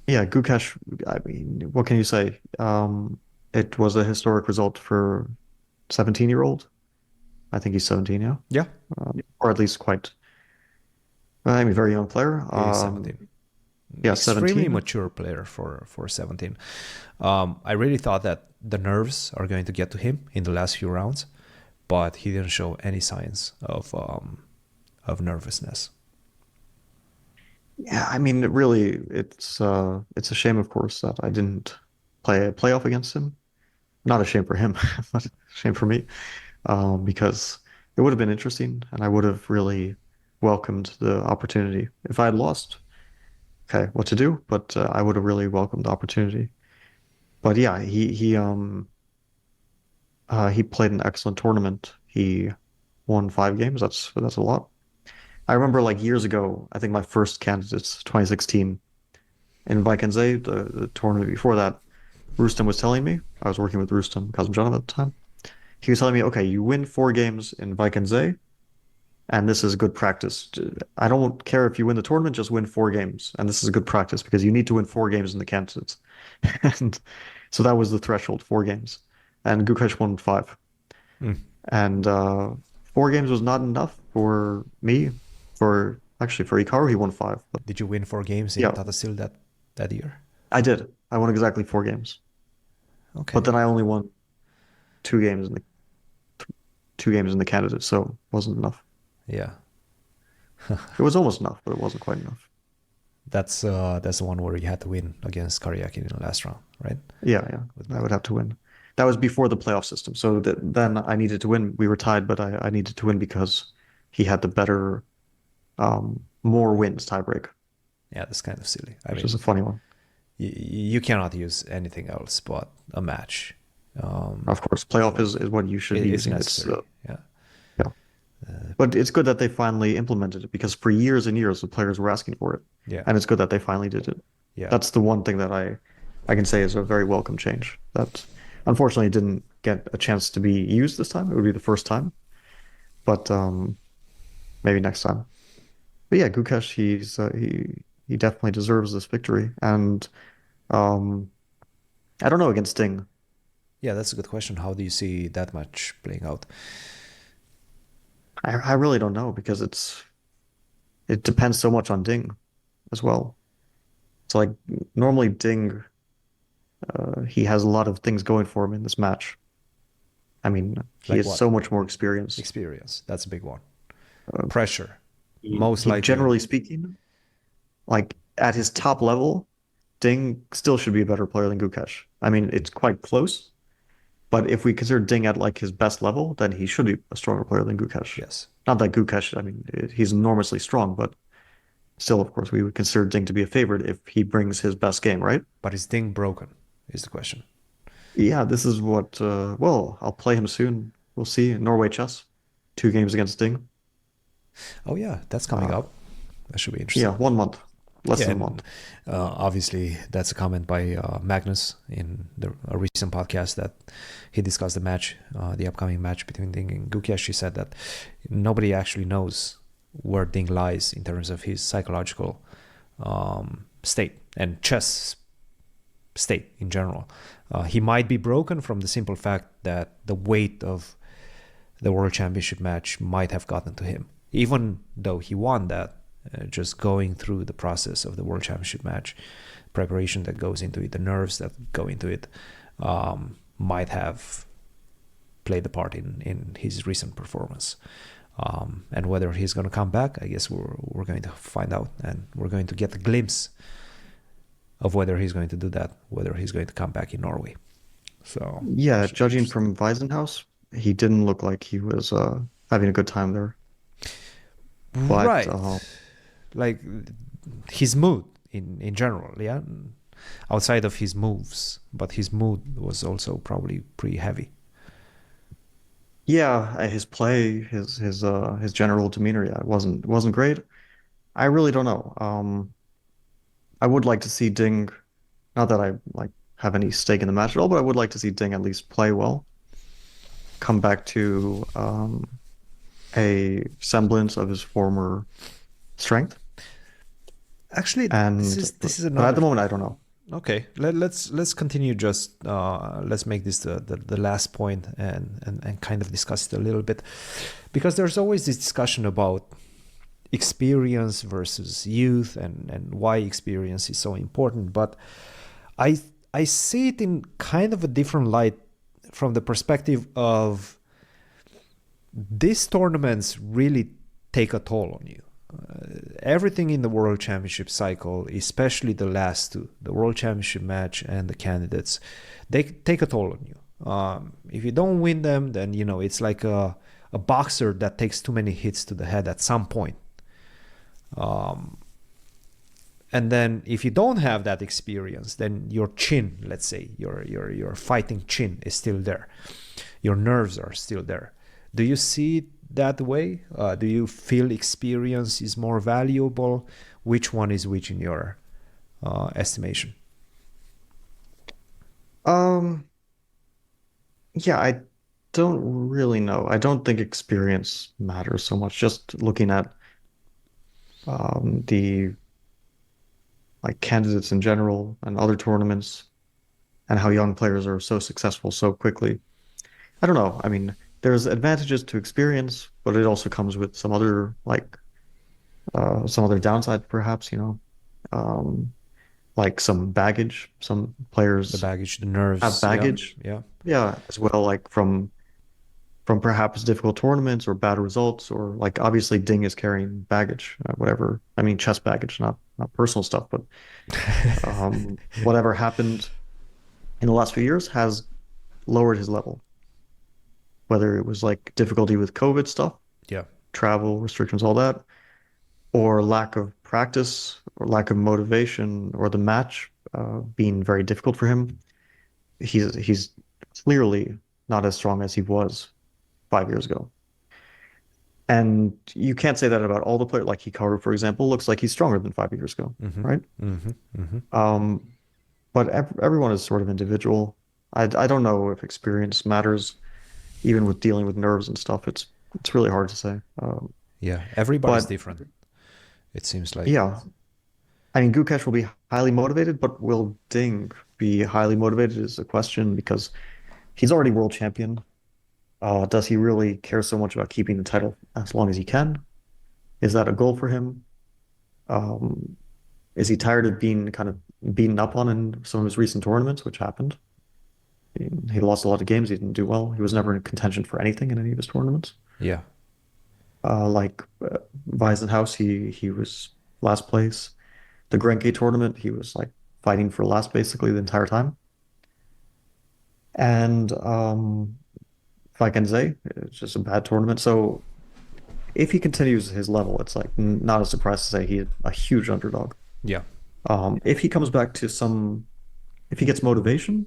Yeah, Gukesh, I mean, what can you say? It was a historic result for 17-year-old. I think he's 17, yeah. Yeah, Or at least quite, I mean, very young player. he is 17. Yeah, Extremely 17. mature player for 17. I really thought that the nerves are going to get to him in the last few rounds, but he didn't show any signs of nervousness. Yeah, I mean, it's a shame, of course, that I didn't play a playoff against him. Not a shame for him, but a shame for me, because it would have been interesting, and I would have really welcomed the opportunity. If I had lost, okay, what to do? But I would have really welcomed the opportunity. But yeah, he played an excellent tournament. He won 5 games. That's a lot. I remember like years ago, I think my first candidates, 2016, in Vikensay, the tournament before that, Rustam was telling me, I was working with Rustam Kazımcanov at the time. He was telling me, okay, you win 4 games in Vikensay, and this is good practice. I don't care if you win the tournament, just win 4 games. And this is good practice because you need to win 4 games in the candidates. And so that was the threshold, 4 games. And Gukesh won 5. Mm. And 4 games was not enough for me. For actually for Ikaru, he won 5. But Did you win 4 games in yeah, Tata Steel that year? I did. I won exactly 4 games. But Okay. then I only won 2 games in the 2 games in the candidates, so it wasn't enough. Yeah. It was almost enough, but it wasn't quite enough. That's the one where you had to win against Kariaki in the last round, right? Yeah, yeah, With I would black. have to win. That was before the playoff system, so then I needed to win. We were tied, but I needed to win because he had the better, more wins tiebreak, Yeah, that's kind of silly. I which is mean, a funny one. you cannot use anything else but a match. Of course, playoff For is what you should be it's using. It's necessary. Yeah. yeah, but it's good that they finally implemented it because for years and years the players were asking for it, Yeah. and it's good that they finally did it. Yeah. That's the one thing that I can say is a very welcome change. That unfortunately didn't get a chance to be used this time. It would be the first time, but maybe next time. But yeah, Gukesh, he definitely deserves this victory, and um, I don't know against Ding. Yeah, that's a good question. How do you see that match playing out? I really don't know because it depends so much on Ding as well. So like normally Ding, he has a lot of things going for him in this match. I mean, he Like has what? so much more experience. Experience. That's a big one. Uh, Pressure. he, Most he likely. generally speaking, like at his top level, Ding still should be a better player than Gukesh. I mean, it's quite close, but if we consider Ding at like his best level, then he should be a stronger player than Gukesh. Yes. Not that Gukesh, I mean, he's enormously strong, but still, of course, we would consider Ding to be a favorite if he brings his best game, right? But is Ding broken? Is the question. Yeah, this is what, well, I'll play him soon. We'll see. Norway chess, 2 games against Ding. Oh yeah, that's coming Uh, up. That should be yeah, interesting. 1 month, less Yeah, than a and month. obviously that's a comment by Magnus in a recent podcast that he discussed the match, the upcoming match between Ding and Gukesh. He said that nobody actually knows where Ding lies in terms of his psychological state and chess state in general. He might be broken from the simple fact that the weight of the World Championship match might have gotten to him, even though he won that. Just going through the process of the World Championship match, preparation that goes into it, the nerves that go into it, might have played a part in his recent performance. And whether he's going to come back, I guess we're going to find out, and we're going to get a glimpse of whether he's going to do that, whether he's going to come back in Norway. So that Yeah, should be judging interesting. from Weisenhaus, he didn't look like he was having a good time there. But Right, like his mood in general, yeah. Outside of his moves, but his mood was also probably pretty heavy. yeah, his play, his general demeanor, yeah, it wasn't great. I really don't know. I would like to see Ding, not that I like have any stake in the match at all, but I would like to see Ding at least play well, come back to a semblance of his former strength. Actually, And this is but at another. the moment, I don't know. Okay, let's continue. Just let's make this the last point and kind of discuss it a little bit, because there's always this discussion about experience versus youth and why experience is so important. But I I see it in kind of a different light from the perspective of these tournaments really take a toll on you. Everything in the World Championship cycle, especially the last two, the World Championship match and the candidates, they take a toll on you. If you don't win them, then you know it's like a boxer that takes too many hits to the head at some point. And then if you don't have that experience, then your chin, let's say, your fighting chin is still there. Your nerves are still there. Do you see it that way? Do you feel experience is more valuable? Which one is which in your estimation? Um, yeah, I don't really know. I don't think experience matters so much. Just looking at the like candidates in general and other tournaments and how young players are so successful so quickly. I don't know. I mean, there's advantages to experience, but it also comes with some other downside perhaps, Um, like some baggage. Some The players baggage, the have nerves. Yeah, baggage, yeah, yeah, as well, like from perhaps difficult tournaments or bad results, or like obviously Ding is carrying baggage, whatever. I mean, chess baggage, not personal stuff, but whatever happened in the last few years has lowered his level. Whether it was like difficulty with COVID stuff, yeah. travel restrictions, all that, or lack of practice, or lack of motivation, or the match being very difficult for him. He's clearly not as strong as he was 5 years ago. And you can't say that about all the players. Like Hikaru, for example, looks like he's stronger than 5 years ago, Mm-hmm, right? mm-hmm, mm-hmm. Um, but everyone is sort of individual. I don't know if experience matters, even with dealing with nerves and stuff. It's really hard to say. Yeah, everybody's But different. It seems like. yeah, I mean, Gukesh will be highly motivated, but will Ding be highly motivated is a question because he's already world champion. Does he really care so much about keeping the title as long as he can? Is that a goal for him? Um, is he tired of being kind of beaten up on in some of his recent tournaments, which happened? He lost a lot of games. He didn't do well. He was never in contention for anything in any of his tournaments. Yeah, Like Weisenhaus, he was last place. The Grenke tournament, he was like fighting for last basically the entire time. And Vikensay, it's just a bad tournament. So if he continues his level, it's like not a surprise to say he's a huge underdog. yeah, If he comes back to if he gets motivation,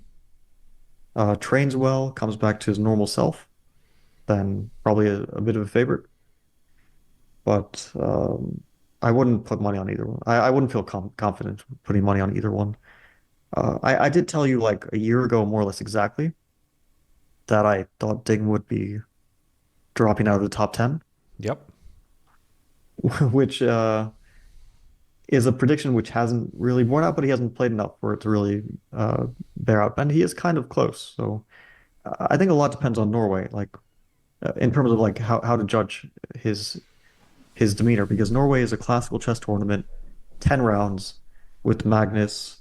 trains well, comes back to his normal self, then probably a bit of a favorite. But I wouldn't put money on either one. I wouldn't feel confident putting money on either one. I did tell you like a year ago, more or less exactly, that I thought Ding would be dropping out of the top 10, yep. which is a prediction which hasn't really borne out, but he hasn't played enough for it to really bear out. And he is kind of close. So I think a lot depends on Norway, like in terms of like how to judge his his demeanor, because Norway is a classical chess tournament, 10 rounds with Magnus,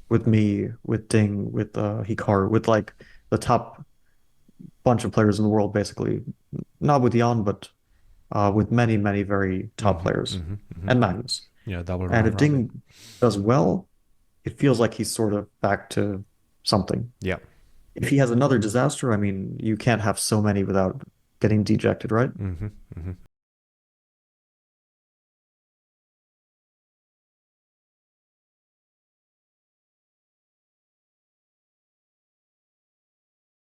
with me, with Ding, with Hikaru, with like the top bunch of players in the world, basically. Not with Jan, but with many, many very top Mm-hmm, players mm-hmm, mm-hmm. and Magnus. Yeah, double And round if robin. Ding does well, it feels like he's sort of back to something. Yeah. If he has another disaster, I mean, you can't have so many without getting dejected, right? Mm-hmm, mm-hmm.